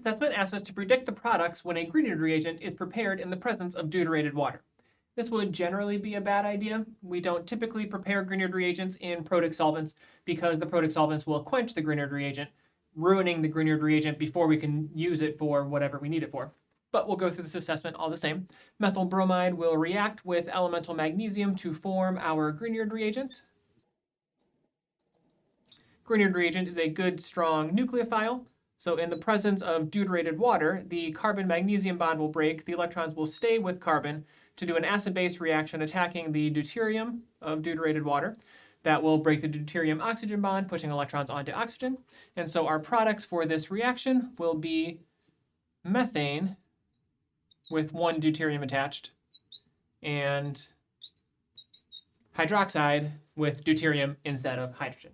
assessment asks us to predict the products when a Grignard reagent is prepared in the presence of deuterated water. This would generally be a bad idea. We don't typically prepare Grignard reagents in protic solvents because the protic solvents will quench the Grignard reagent, ruining the Grignard reagent before we can use it for whatever we need it for. But we'll go through this assessment all the same. Methyl bromide will react with elemental magnesium to form our Grignard reagent. Grignard reagent is a good, strong nucleophile. So in the presence of deuterated water, the carbon-magnesium bond will break. The electrons will stay with carbon to do an acid-base reaction attacking the deuterium of deuterated water. That will break the deuterium-oxygen bond, pushing electrons onto oxygen. And so our products for this reaction will be methane with one deuterium attached and hydroxide with deuterium instead of hydrogen.